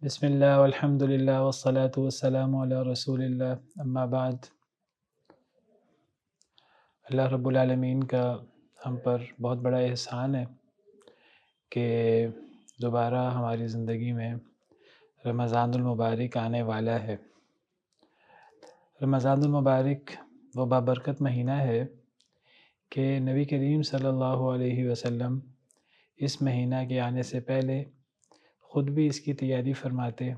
بسم اللہ والحمد للہ والصلاة والسلام علی رسول اللہ اما بعد۔ اللہ رب العالمین کا ہم پر بہت بڑا احسان ہے کہ دوبارہ ہماری زندگی میں رمضان المبارک آنے والا ہے۔ رمضان المبارک وہ بابرکت مہینہ ہے کہ نبی کریم صلی اللہ علیہ وسلم اس مہینہ کے آنے سے پہلے خود بھی اس کی تیاری فرماتے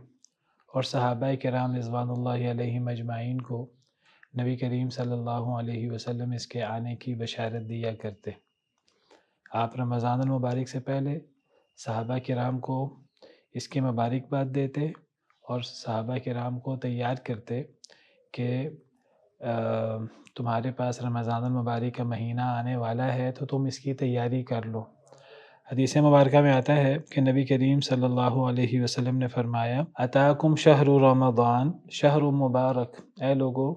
اور صحابہ کرام رضوان اللہ علیہم اجمعین کو نبی کریم صلی اللہ علیہ وسلم اس کے آنے کی بشارت دیا کرتے۔ آپ رمضان المبارک سے پہلے صحابہ کرام کو اس کی مبارکباد دیتے اور صحابہ کرام کو تیار کرتے کہ تمہارے پاس رمضان المبارک کا مہینہ آنے والا ہے تو تم اس کی تیاری کر لو۔ حدیث مبارکہ میں آتا ہے کہ نبی کریم صلی اللہ علیہ وسلم نے فرمایا اتاکم شہر رمضان شہر مبارک، اے لوگو،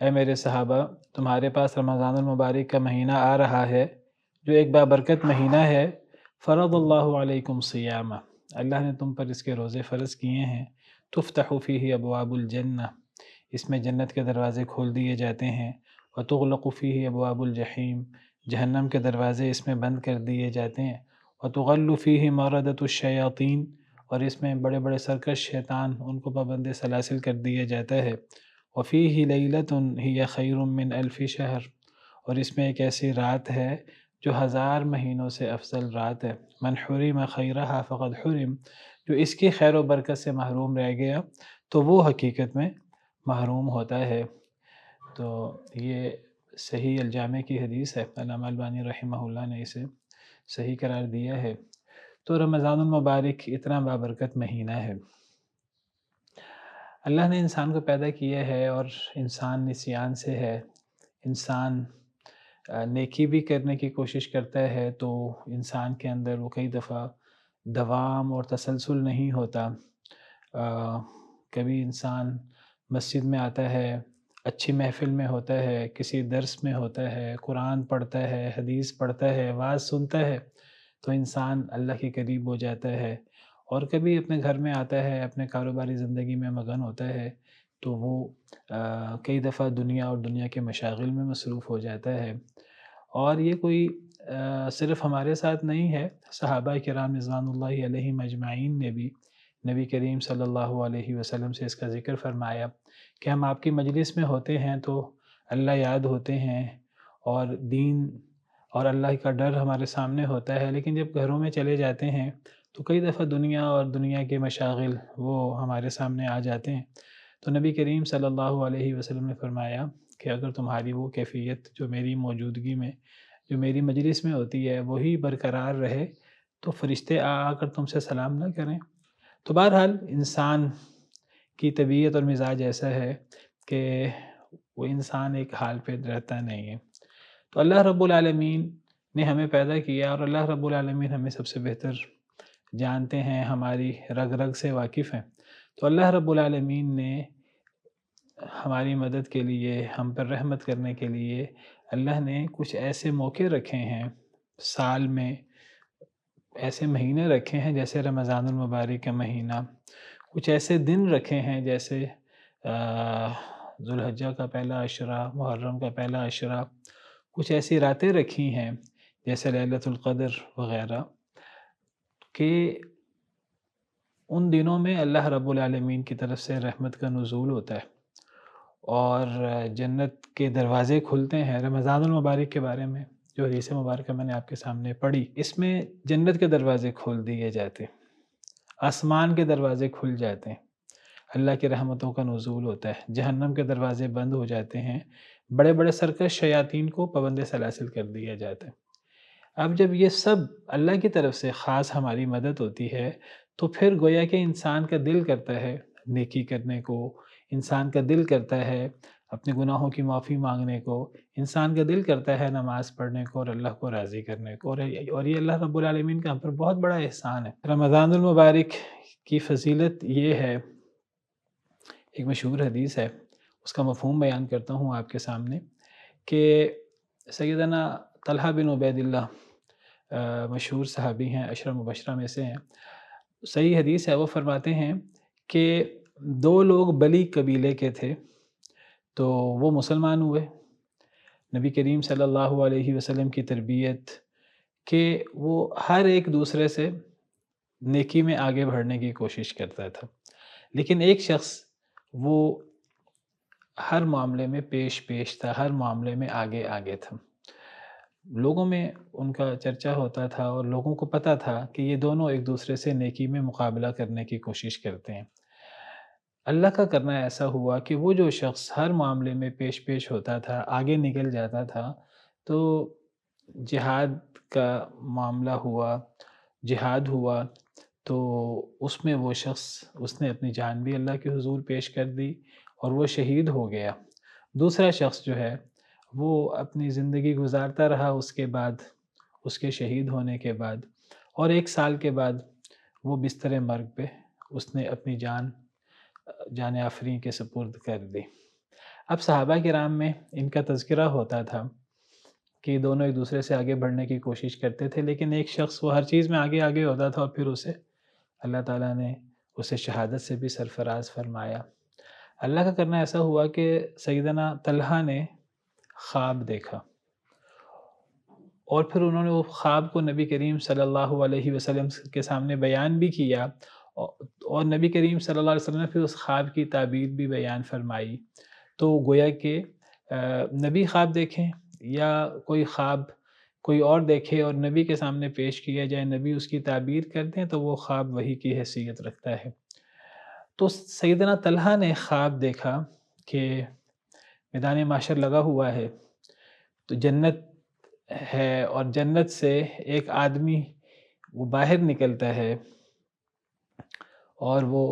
اے میرے صحابہ، تمہارے پاس رمضان المبارک کا مہینہ آ رہا ہے جو ایک بابرکت مہینہ ہے۔ فرض اللہ علیکم صیامہ، اللہ نے تم پر اس کے روزے فرض کیے ہیں۔ تفتح فیہ ابواب الجنہ، اس میں جنت کے دروازے کھول دیے جاتے ہیں۔ وتغلق فیہ ابواب الجحیم، جہنم کے دروازے اس میں بند کر دیے جاتے ہیں۔ وتغل فیہ مردۃ الشیاطین، اور اس میں بڑے بڑے سرکش شیطان ان کو پابند سلاسل کر دیا جاتا ہے۔ وفیہ لیلۃ ہی خیر من الف شہر، اور اس میں ایک ایسی رات ہے جو 1000 مہینوں سے افضل رات ہے۔ من حرم خیرہا فقد حرم، جو اس کی خیر و برکت سے محروم رہ گیا تو وہ حقیقت میں محروم ہوتا ہے۔ تو یہ صحیح الجامع کی حدیث ہے، علامہ البانی رحمہ اللہ نے اسے صحیح قرار دیا ہے۔ تو رمضان المبارک اتنا بابرکت مہینہ ہے۔ اللہ نے انسان کو پیدا کیا ہے اور انسان نسیان سے ہے۔ انسان نیکی بھی کرنے کی کوشش کرتا ہے تو انسان کے اندر وہ کئی دفعہ دوام اور تسلسل نہیں ہوتا۔ کبھی انسان مسجد میں آتا ہے، اچھی محفل میں ہوتا ہے، کسی درس میں ہوتا ہے، قرآن پڑھتا ہے، حدیث پڑھتا ہے، واعظ سنتا ہے تو انسان اللہ کے قریب ہو جاتا ہے۔ اور کبھی اپنے گھر میں آتا ہے، اپنے کاروباری زندگی میں مگن ہوتا ہے تو وہ کئی دفعہ دنیا اور دنیا کے مشاغل میں مصروف ہو جاتا ہے۔ اور یہ کوئی صرف ہمارے ساتھ نہیں ہے، صحابہ کرام رضوان اللہ علیہم اجمعین نے بھی نبی کریم صلی اللہ علیہ وسلم سے اس کا ذکر فرمایا کہ ہم آپ کی مجلس میں ہوتے ہیں تو اللہ یاد ہوتے ہیں اور دین اور اللہ کا ڈر ہمارے سامنے ہوتا ہے، لیکن جب گھروں میں چلے جاتے ہیں تو کئی دفعہ دنیا اور دنیا کے مشاغل وہ ہمارے سامنے آ جاتے ہیں۔ تو نبی کریم صلی اللہ علیہ وسلم نے فرمایا کہ اگر تمہاری وہ کیفیت جو میری موجودگی میں، جو میری مجلس میں ہوتی ہے وہی برقرار رہے تو فرشتے آ کر تم سے سلام نہ کریں۔ تو بہرحال انسان کی طبیعت اور مزاج ایسا ہے کہ وہ انسان ایک حال پہ رہتا نہیں ہے۔ تو اللہ رب العالمین نے ہمیں پیدا کیا اور اللہ رب العالمین ہمیں سب سے بہتر جانتے ہیں، ہماری رگ رگ سے واقف ہیں۔ تو اللہ رب العالمین نے ہماری مدد کے لیے، ہم پر رحمت کرنے کے لیے اللہ نے کچھ ایسے موقع رکھے ہیں سال میں، ایسے مہینے رکھے ہیں جیسے رمضان المبارک کا مہینہ، کچھ ایسے دن رکھے ہیں جیسے ذو الحجہ کا پہلا عشرہ، محرم کا پہلا عشرہ، کچھ ایسی راتیں رکھی ہیں جیسے لیلۃ القدر وغیرہ، کہ ان دنوں میں اللہ رب العالمین کی طرف سے رحمت کا نزول ہوتا ہے اور جنت کے دروازے کھلتے ہیں۔ رمضان المبارک کے بارے میں جو حدیث مبارکہ میں نے آپ کے سامنے پڑھی، اس میں جنت کے دروازے کھول دیے جاتے ہیں، آسمان کے دروازے کھل جاتے ہیں، اللہ کی رحمتوں کا نزول ہوتا ہے، جہنم کے دروازے بند ہو جاتے ہیں، بڑے بڑے سرکش شیاطین کو پابند سلاسل کر دیا جاتا ہے۔ اب جب یہ سب اللہ کی طرف سے خاص ہماری مدد ہوتی ہے تو پھر گویا کہ انسان کا دل کرتا ہے نیکی کرنے کو، انسان کا دل کرتا ہے اپنے گناہوں کی معافی مانگنے کو، انسان کا دل کرتا ہے نماز پڑھنے کو اور اللہ کو راضی کرنے کو، اور یہ اللہ رب العالمین کا ہم پر بہت بڑا احسان ہے۔ رمضان المبارک کی فضیلت یہ ہے، ایک مشہور حدیث ہے، اس کا مفہوم بیان کرتا ہوں آپ کے سامنے، کہ سیدنا طلحہ بن عبید اللہ مشہور صحابی ہیں، عشرہ مبشرہ میں سے ہیں۔ صحیح حدیث ہے، وہ فرماتے ہیں کہ 2 لوگ بلی قبیلے کے تھے، تو وہ مسلمان ہوئے۔ نبی کریم صلی اللہ علیہ وسلم کی تربیت کہ وہ ہر ایک دوسرے سے نیکی میں آگے بڑھنے کی کوشش کرتا تھا، لیکن ایک شخص وہ ہر معاملے میں پیش تھا، ہر معاملے میں آگے تھا۔ لوگوں میں ان کا چرچا ہوتا تھا اور لوگوں کو پتہ تھا کہ یہ دونوں ایک دوسرے سے نیکی میں مقابلہ کرنے کی کوشش کرتے ہیں۔ اللہ کا کرنا ایسا ہوا کہ وہ جو شخص ہر معاملے میں پیش ہوتا تھا، آگے نکل جاتا تھا، تو جہاد کا معاملہ ہوا، جہاد ہوا، تو اس میں وہ شخص، اس نے اپنی جان بھی اللہ کے حضور پیش کر دی اور وہ شہید ہو گیا۔ دوسرا شخص جو ہے وہ اپنی زندگی گزارتا رہا اس کے بعد، اس کے شہید ہونے کے بعد، اور 1 سال کے بعد وہ بستر مرگ پہ اس نے اپنی جان آفریں کے سپرد کر دی۔ اب صحابہ کرام میں ان کا تذکرہ ہوتا تھا کہ دونوں ایک دوسرے سے آگے بڑھنے کی کوشش کرتے تھے، لیکن ایک شخص وہ ہر چیز میں آگے ہوتا تھا اور پھر اسے اللہ تعالیٰ نے اسے شہادت سے بھی سرفراز فرمایا۔ اللہ کا کرنا ایسا ہوا کہ سیدنا طلحہ نے خواب دیکھا اور پھر انہوں نے وہ خواب کو نبی کریم صلی اللہ علیہ وسلم کے سامنے بیان بھی کیا، اور نبی کریم صلی اللہ علیہ وسلم نے پھر اس خواب کی تعبیر بھی بیان فرمائی۔ تو گویا کہ نبی خواب دیکھیں یا کوئی خواب کوئی اور دیکھے اور نبی کے سامنے پیش کیا جائے، نبی اس کی تعبیر کر دیں، تو وہ خواب وحی کی حیثیت رکھتا ہے۔ تو سیدنا طلحہ نے خواب دیکھا کہ میدان محشر لگا ہوا ہے، تو جنت ہے اور جنت سے ایک آدمی وہ باہر نکلتا ہے اور وہ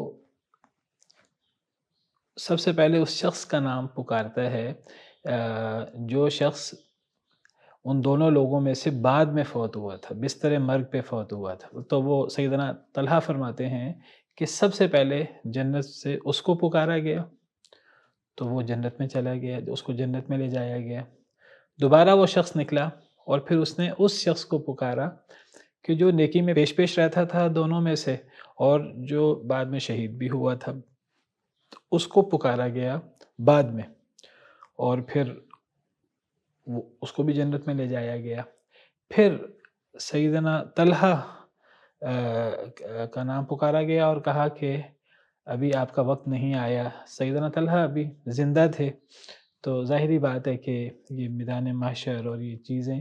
سب سے پہلے اس شخص کا نام پکارتا ہے جو شخص ان دونوں لوگوں میں سے بعد میں فوت ہوا تھا، بستر مرگ پہ فوت ہوا تھا۔ تو وہ سیدنا طلحہ فرماتے ہیں کہ سب سے پہلے جنت سے اس کو پکارا گیا، تو وہ جنت میں چلا گیا، اس کو جنت میں لے جایا گیا۔ دوبارہ وہ شخص نکلا اور پھر اس نے اس شخص کو پکارا کہ جو نیکی میں پیش رہتا تھا دونوں میں سے اور جو بعد میں شہید بھی ہوا تھا، تو اس کو پکارا گیا بعد میں، اور پھر اس کو بھی جنت میں لے جایا گیا۔ پھر سیدنا طلحہ کا نام پکارا گیا اور کہا کہ ابھی آپ کا وقت نہیں آیا۔ سیدنا طلحہ ابھی زندہ تھے، تو ظاہری بات ہے کہ یہ میدان محشر اور یہ چیزیں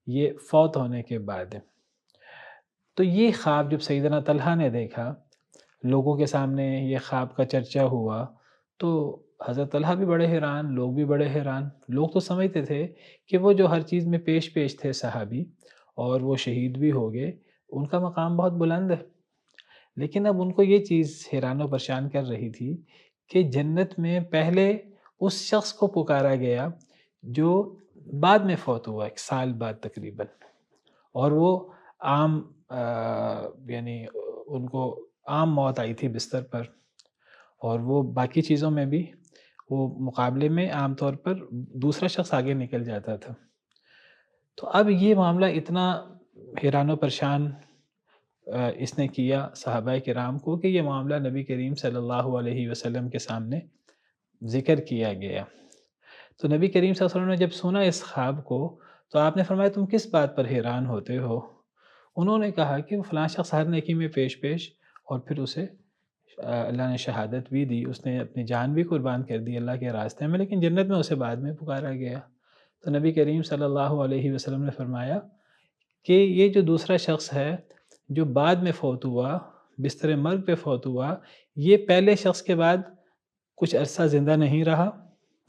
یہ فوت ہونے کے بعد ہے۔ تو یہ خواب جب سیدنا طلحہ نے دیکھا، لوگوں کے سامنے یہ خواب کا چرچا ہوا، تو حضرت طلحہ بھی بڑے حیران، لوگ بھی بڑے حیران۔ لوگ تو سمجھتے تھے کہ وہ جو ہر چیز میں پیش تھے صحابی اور وہ شہید بھی ہو گئے، ان کا مقام بہت بلند ہے، لیکن اب ان کو یہ چیز حیران و پریشان کر رہی تھی کہ جنت میں پہلے اس شخص کو پکارا گیا جو بعد میں فوت ہوا، 1 سال بعد تقریباً، اور وہ عام یعنی ان کو عام موت آئی تھی بستر پر، اور وہ باقی چیزوں میں بھی وہ مقابلے میں عام طور پر دوسرا شخص آگے نکل جاتا تھا۔ تو اب یہ معاملہ اتنا حیران و پریشان اس نے کیا صحابہ کرام کو کہ یہ معاملہ نبی کریم صلی اللہ علیہ وسلم کے سامنے ذکر کیا گیا۔ تو نبی کریم صلی اللہ علیہ وسلم نے جب سنا اس خواب کو، تو آپ نے فرمایا تم کس بات پر حیران ہوتے ہو؟ انہوں نے کہا کہ وہ فلاں شخص ہر نیکی میں پیش اور پھر اسے اللہ نے شہادت بھی دی، اس نے اپنی جان بھی قربان کر دی اللہ کے راستے میں، لیکن جنت میں اسے بعد میں پکارا گیا۔ تو نبی کریم صلی اللہ علیہ وسلم نے فرمایا کہ یہ جو دوسرا شخص ہے جو بعد میں فوت ہوا، بستر مرگ پہ فوت ہوا، یہ پہلے شخص کے بعد کچھ عرصہ زندہ نہیں رہا،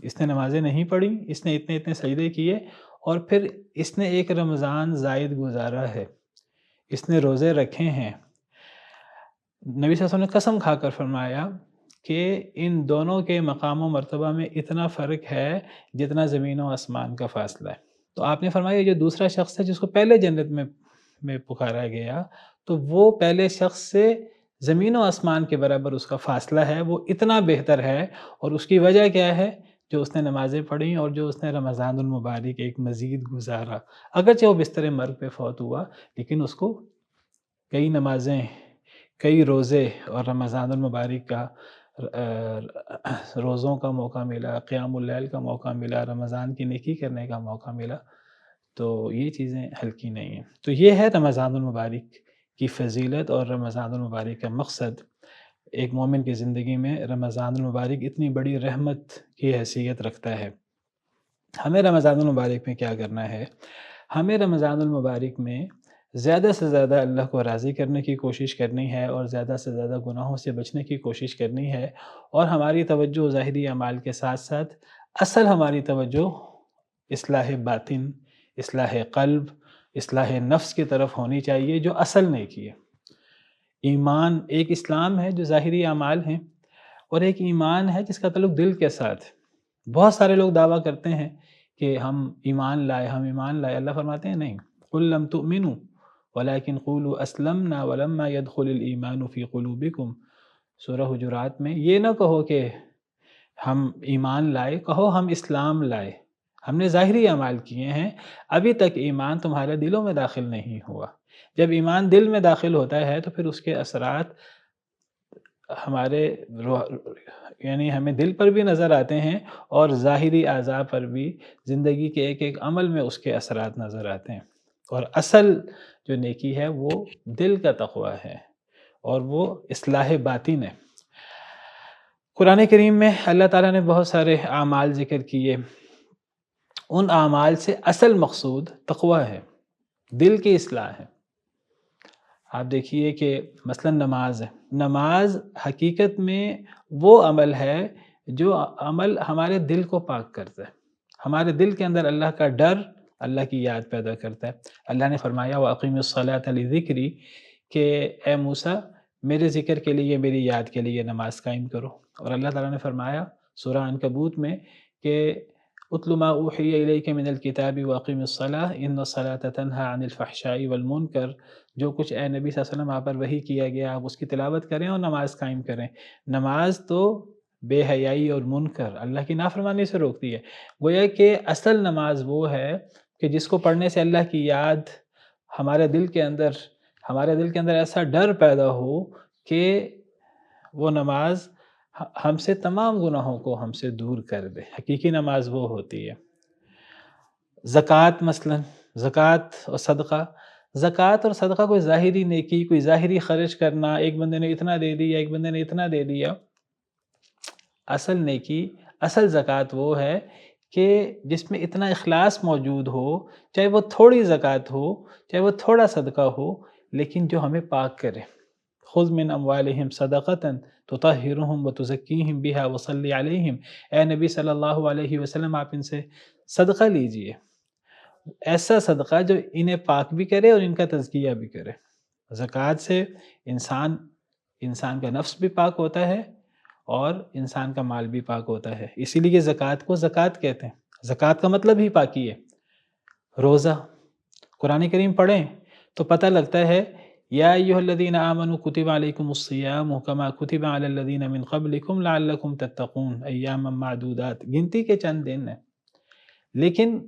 اس نے نمازیں نہیں پڑھیں، اس نے اتنے سجدے کیے، اور پھر اس نے 1 رمضان زائد گزارا ہے، اس نے روزے رکھے ہیں۔ نبی صلی اللہ علیہ وسلم نے قسم کھا کر فرمایا کہ ان دونوں کے مقام و مرتبہ میں اتنا فرق ہے جتنا زمین و آسمان کا فاصلہ ہے۔ تو آپ نے فرمایا یہ جو دوسرا شخص ہے جس کو پہلے جنت میں پکارا گیا، تو وہ پہلے شخص سے زمین و آسمان کے برابر اس کا فاصلہ ہے، وہ اتنا بہتر ہے، اور اس کی وجہ کیا ہے؟ جو اس نے نمازیں پڑھیں اور جو اس نے رمضان المبارک ایک مزید گزارا۔ اگرچہ وہ بستر مرگ پہ فوت ہوا، لیکن اس کو کئی نمازیں، کئی روزے اور رمضان المبارک کا روزوں کا موقع ملا، قیام اللیل کا موقع ملا، رمضان کی نیکی کرنے کا موقع ملا، تو یہ چیزیں ہلکی نہیں ہیں۔ تو یہ ہے رمضان المبارک کی فضیلت اور رمضان المبارک کا مقصد۔ ایک مومن کی زندگی میں رمضان المبارک اتنی بڑی رحمت کی حیثیت رکھتا ہے۔ ہمیں رمضان المبارک میں کیا کرنا ہے؟ ہمیں رمضان المبارک میں زیادہ سے زیادہ اللہ کو راضی کرنے کی کوشش کرنی ہے اور زیادہ سے زیادہ گناہوں سے بچنے کی کوشش کرنی ہے، اور ہماری توجہ ظاہری اعمال کے ساتھ ساتھ اصل ہماری توجہ اصلاح باطن، اصلاح قلب، اصلاح نفس کی طرف ہونی چاہیے، جو اصل نیکی ہے۔ ایمان ایک اسلام ہے جو ظاہری اعمال ہیں، اور ایک ایمان ہے جس کا تعلق دل کے ساتھ۔ بہت سارے لوگ دعویٰ کرتے ہیں کہ ہم ایمان لائے، ہم ایمان لائے۔ اللہ فرماتے ہیں نہیں، قُل لَمْ تُؤْمِنُوا وَلَكِنْ قُولُوا أَسْلَمْنَا وَلَمَّا يَدْخُلِ الْإِيمَانُ فِي قُلُوبِكُمْ۔ سورہ حجرات میں یہ نہ کہو کہ ہم ایمان لائے، کہو ہم اسلام لائے، ہم نے ظاہری اعمال کیے ہیں، ابھی تک ایمان تمہارے دلوں میں داخل نہیں ہوا۔ جب ایمان دل میں داخل ہوتا ہے تو پھر اس کے اثرات ہمارے یعنی ہمیں دل پر بھی نظر آتے ہیں، اور ظاہری اعضاء پر بھی، زندگی کے ایک ایک عمل میں اس کے اثرات نظر آتے ہیں۔ اور اصل جو نیکی ہے وہ دل کا تقوی ہے، اور وہ اصلاح باطن ہے۔ قرآن کریم میں اللہ تعالیٰ نے بہت سارے اعمال ذکر کیے، ان اعمال سے اصل مقصود تقوی ہے، دل کی اصلاح ہے۔ آپ دیکھیے کہ مثلا نماز ہے، نماز حقیقت میں وہ عمل ہے جو عمل ہمارے دل کو پاک کرتا ہے، ہمارے دل کے اندر اللہ کا ڈر، اللہ کی یاد پیدا کرتا ہے۔ اللہ نے فرمایا وَأَقِمِ الصَّلَاةَ لِذِكْرِي کہ اے موسیٰ میرے ذکر کے لیے، میری یاد کے لیے نماز قائم کرو۔ اور اللہ تعالیٰ نے فرمایا سورہ عنکبوت میں کہ اُتْلُ مَا أُوحِيَ إِلَيْكَ مِنَ الْكِتَابِ وَأَقِمِ الصَّلَاةَ إِنَّ الصَّلَاةَ تَنْهَىٰ عَنِ الْفَحْشَاءِ وَالْمُنكَرِ۔ جو کچھ اے نبی صلی اللہ علیہ وسلم آپ پر وحی کیا گیا، آپ اس کی تلاوت کریں اور نماز قائم کریں۔ نماز تو بے حیائی اور منکر، اللہ کی نافرمانی سے روکتی ہے۔ گویا کہ اصل نماز وہ ہے کہ جس کو پڑھنے سے اللہ کی یاد ہمارے دل کے اندر ایسا ڈر پیدا ہو کہ وہ نماز ہم سے تمام گناہوں کو ہم سے دور کر دے۔ حقیقی نماز وہ ہوتی ہے۔ زکوٰۃ مثلا، زکوٰۃ اور صدقہ، زکوٰۃ اور صدقہ کوئی ظاہری نیکی، کوئی ظاہری خرچ کرنا، ایک بندے نے اتنا دے دیا، ایک بندے نے اتنا دے دیا۔ اصل نیکی، اصل زکوٰۃ وہ ہے کہ جس میں اتنا اخلاص موجود ہو، چاہے وہ تھوڑی زکوٰۃ ہو، چاہے وہ تھوڑا صدقہ ہو، لیکن جو ہمیں پاک کرے۔ خُذْ مِنْ أَمْوَالِهِمْ صَدَقَةً تُطَهِّرُهُمْ وَتُزَكِّيهِمْ بِهَا وَصَلِّ عَلَيْهِمْ۔ اے نبی صلی اللہ علیہ وسلم آپ ان سے صدقہ لیجئے، ایسا صدقہ جو انہیں پاک بھی کرے اور ان کا تزکیہ بھی کرے۔ زکوٰۃ سے انسان کا نفس بھی پاک ہوتا ہے اور انسان کا مال بھی پاک ہوتا ہے، اسی لیے زکوٰۃ کو زکوٰۃ کہتے ہیں۔ زکوٰۃ کا مطلب ہی پاکی ہے۔ روزہ، قرآن کریم پڑھیں تو پتہ لگتا ہے یا ایھا الذین آمنوا کتب علیکم الصیام کما کتب علی الذین من قبلکم لعلکم تتقون ایاما معدودات، گنتی کے چند دن ہیں، لیکن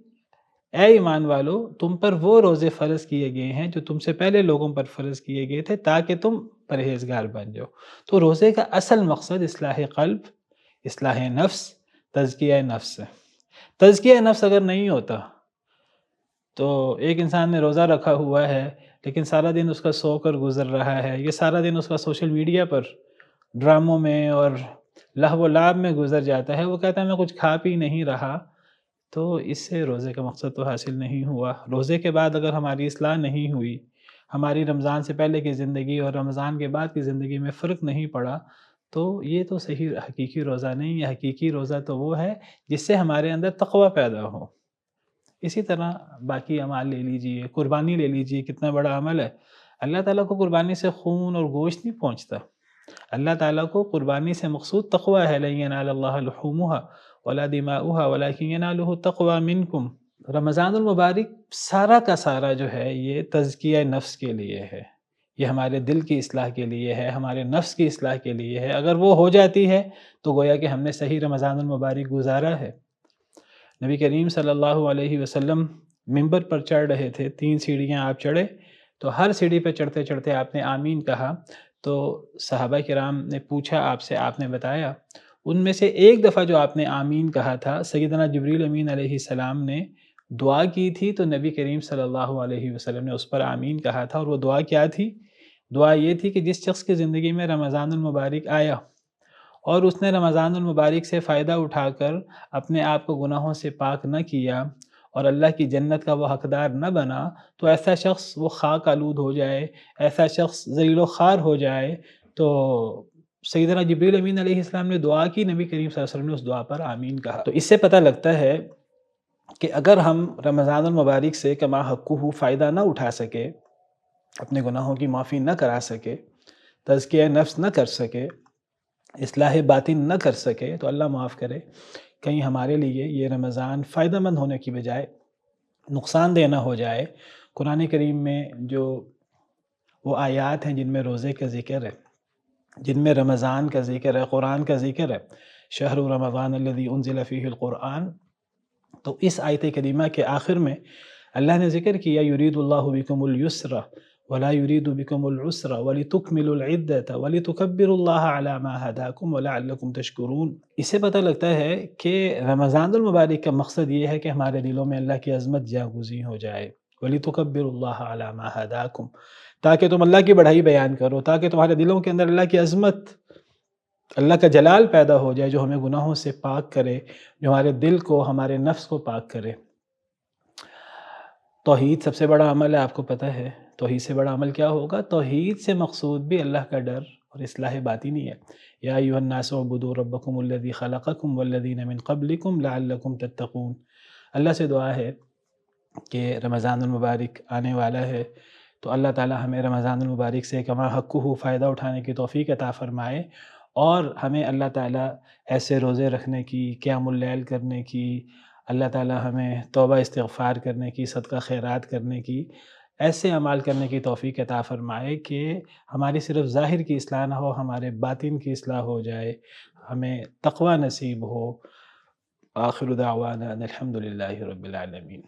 اے ایمان والو تم پر وہ روزے فرض کیے گئے ہیں جو تم سے پہلے لوگوں پر فرض کیے گئے تھے تاکہ تم پرہیزگار بن جاؤ۔ تو روزے کا اصل مقصد اصلاح قلب، اصلاح نفس، تزکیہ نفس ہے۔ تزکیہ نفس اگر نہیں ہوتا تو ایک انسان نے روزہ رکھا ہوا ہے لیکن سارا دن اس کا سو کر گزر رہا ہے، یہ سارا دن اس کا سوشل میڈیا پر ڈراموں میں اور لہو و لعب میں گزر جاتا ہے، وہ کہتا ہے میں کچھ کھا پی نہیں رہا، تو اس سے روزے کا مقصد تو حاصل نہیں ہوا۔ روزے کے بعد اگر ہماری اصلاح نہیں ہوئی، ہماری رمضان سے پہلے کی زندگی اور رمضان کے بعد کی زندگی میں فرق نہیں پڑا، تو یہ تو صحیح حقیقی روزہ نہیں ہے۔ حقیقی روزہ تو وہ ہے جس سے ہمارے اندر تقوی پیدا ہو۔ اسی طرح باقی اعمال لے لیجئے، قربانی لے لیجئے، کتنا بڑا عمل ہے۔ اللہ تعالیٰ کو قربانی سے خون اور گوشت نہیں پہنچتا، اللہ تعالیٰ کو قربانی سے مقصود تقوی ہے۔ لَن يَنَالَ اللَّهَ لُحُومُهَا وَلَا دِمَاؤُهَا وَلَكِنْ يَنَالُهُ التَّقْوَىٰ مِنْكُمْ۔ رمضان المبارک سارا کا سارا جو ہے یہ تزکیہ نفس کے لیے ہے، یہ ہمارے دل کی اصلاح کے لیے ہے، ہمارے نفس کی اصلاح کے لیے ہے۔ اگر وہ ہو جاتی ہے تو گویا کہ ہم نے صحیح رمضان المبارک گزارا ہے۔ نبی کریم صلی اللہ علیہ وسلم ممبر پر چڑھ رہے تھے، 3 سیڑھیاں آپ چڑھے، تو ہر سیڑھی پہ چڑھتے چڑھتے آپ نے آمین کہا، تو صحابہ کرام نے پوچھا آپ سے، آپ نے بتایا۔ ان میں سے ایک دفعہ جو آپ نے آمین کہا تھا، سیدنا جبریل امین علیہ السلام نے دعا کی تھی، تو نبی کریم صلی اللہ علیہ وسلم نے اس پر آمین کہا تھا، اور وہ دعا کیا تھی؟ دعا یہ تھی کہ جس شخص کی زندگی میں رمضان المبارک آیا اور اس نے رمضان المبارک سے فائدہ اٹھا کر اپنے آپ کو گناہوں سے پاک نہ کیا اور اللہ کی جنت کا وہ حقدار نہ بنا، تو ایسا شخص وہ خاک آلود ہو جائے، ایسا شخص ذلیل و خوار ہو جائے۔ تو سیدنا جبریل امین علیہ السلام نے دعا کی، نبی کریم صلی اللہ علیہ وسلم نے اس دعا پر آمین کہا۔ تو اس سے پتہ لگتا ہے کہ اگر ہم رمضان المبارک سے کما حقہ فائدہ نہ اٹھا سکے، اپنے گناہوں کی معافی نہ کرا سکے، تزکیہ نفس نہ کر سکے، اصلاح باطن نہ کر سکے، تو اللہ معاف کرے، کہیں ہمارے لیے یہ رمضان فائدہ مند ہونے کی بجائے نقصان دہ نہ ہو جائے۔ قرآن کریم میں جو وہ آیات ہیں جن میں روزے کا ذکر ہے، جن میں رمضان کا ذکر ہے، قرآن کا ذکر ہے، شہر رمضان الذی انزل فیہ القرآن، تو اس آیت کریمہ کے آخر میں اللہ نے ذکر کیا یرید اللہ بکم اليسر ولا یرید بکم العسر ولتکملوا العدة ولتکبروا اللہ علی ما ہداکم ولعلکم تشکرون۔ اس سے پتہ لگتا ہے کہ رمضان المبارک کا مقصد یہ ہے کہ ہمارے دلوں میں اللہ کی عظمت جاگزیں ہو جائے، وَلِتُكَبِّرُوا اللَّهَ عَلَى مَا هَدَاكُمْ، تاکہ تم اللہ کی بڑائی بیان کرو، تاکہ تمہارے دلوں کے اندر اللہ کی عظمت، اللہ کا جلال پیدا ہو جائے، جو ہمیں گناہوں سے پاک کرے، جو ہمارے دل کو، ہمارے نفس کو پاک کرے۔ توحید سب سے بڑا عمل ہے، آپ کو پتہ ہے۔ توحید سے بڑا عمل کیا ہوگا؟ توحید سے مقصود بھی اللہ کا ڈر اور اصلاح باطنی ہے۔ یا ایھا الناس اعبدوا ربکم الذی خلقکم والذین من قبلکم لعلکم تتقون۔ اللہ سے دعا ہے کہ رمضان المبارک آنے والا ہے، تو اللہ تعالی ہمیں رمضان المبارک سے کما حقہ فائدہ اٹھانے کی توفیق عطا فرمائے، اور ہمیں اللہ تعالی ایسے روزے رکھنے کی، قیام اللیل کرنے کی، اللہ تعالی ہمیں توبہ استغفار کرنے کی، صدقہ خیرات کرنے کی، ایسے اعمال کرنے کی توفیق عطا فرمائے کہ ہماری صرف ظاہر کی اصلاح نہ ہو، ہمارے باطن کی اصلاح ہو جائے، ہمیں تقوی نصیب ہو۔ آخر دعوانا ان الحمد للہ رب العالمین۔